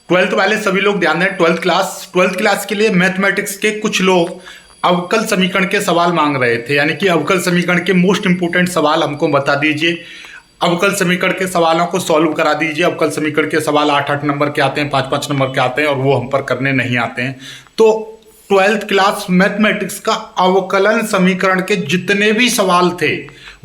Twelfth वाले सभी लोग ध्यान दें, ट्वेल्थ क्लास के लिए मैथमेटिक्स के कुछ लोग अवकल समीकरण के सवाल मांग रहे थे, यानी कि अवकल समीकरण के मोस्ट इंपोर्टेंट सवाल हमको बता दीजिए, अवकल समीकरण के सवालों को सॉल्व करा दीजिए। अवकल समीकरण के सवाल 8-8 नंबर के आते हैं, 5-5 नंबर के आते हैं और वो हम पर करने नहीं आते हैं। तो ट्वेल्थ क्लास मैथमेटिक्स का अवकलन समीकरण के जितने भी सवाल थे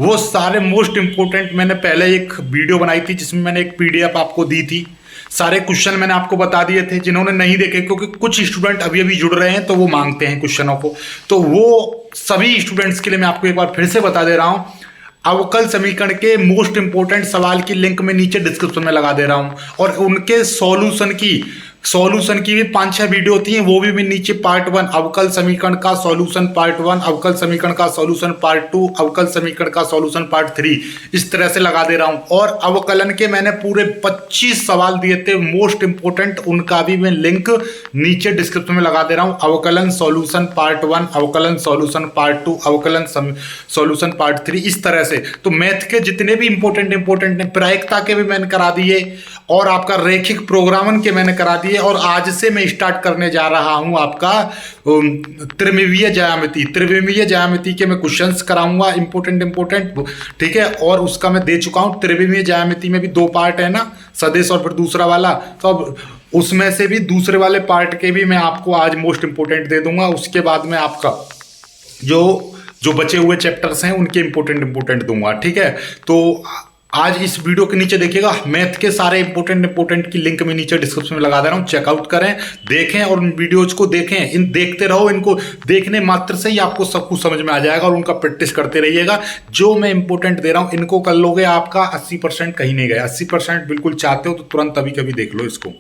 वो सारे मोस्ट इंपोर्टेंट, मैंने पहले एक वीडियो बनाई थी जिसमें मैंने एक पीडीएफ आपको दी थी, सारे क्वेश्चन मैंने आपको बता दिए थे। जिन्होंने नहीं देखे, क्योंकि कुछ स्टूडेंट अभी अभी जुड़ रहे हैं तो वो मांगते हैं क्वेश्चनों को, तो वो सभी स्टूडेंट्स के लिए मैं आपको एक बार फिर से बता दे रहा हूं। अवकल समीकरण के मोस्ट इंपोर्टेंट सवाल की लिंक मैं नीचे डिस्क्रिप्शन में लगा दे रहा हूं, और उनके सॉल्यूशन की भी 5-6 वीडियो होती हैं, वो भी मैं नीचे पार्ट 1 अवकल समीकरण का सॉल्यूशन पार्ट 1, अवकल समीकरण का सॉल्यूशन पार्ट 2, अवकल समीकरण का सॉल्यूशन पार्ट 3 इस तरह से लगा दे रहा हूं। और अवकलन के मैंने पूरे 25 सवाल दिए थे मोस्ट इंपोर्टेंट, उनका भी मैं लिंक नीचे डिस्क्रिप्शन में लगा दे रहा हूं। अवकलन सॉल्यूशन पार्ट 1, अवकलन सॉल्यूशन पार्ट 2, अवकलन सॉल्यूशन पार्ट 3, इस तरह से। तो मैथ के जितने भी इंपोर्टेंट हैं, प्रायिकता के भी मैंने करा दिए और आपका रैखिक प्रोग्रामन के मैंने करा दिए, और आज से मैं स्टार्ट करने जा रहा हूं आपका त्रिविमीय ज्यामिति के मैं क्वेश्चंस कराऊंगा इंपोर्टेंट, ठीक है। और उसका मैं दे चुका हूं। त्रिविमीय ज्यामिति में भी 2 पार्ट है ना, सदिश और फिर दूसरा वाला, तो अब उसमें से भी दूसरे वाले पार्ट के भी मैं आपको आज मोस्ट इंपोर्टेंट दे दूंगा। उसके बाद में आपका जो बचे हुए चैप्टर्स हैं उनके इंपोर्टेंट दूंगा, ठीक है। तो आज इस वीडियो के नीचे देखिएगा, मैथ के सारे इंपोर्टेंट की लिंक में नीचे डिस्क्रिप्शन में लगा दे रहा हूं, चेकआउट करें, देखें और उन वीडियोज को देखें, देखते रहो। इनको देखने मात्र से ही आपको सब कुछ समझ में आ जाएगा और उनका प्रैक्टिस करते रहिएगा। जो मैं इंपोर्टेंट दे रहा हूं इनको कर लोगे, आपका 80% कहीं नहीं गया। 80% बिल्कुल चाहते हो तो तुरंत अभी कभी देख लो इसको।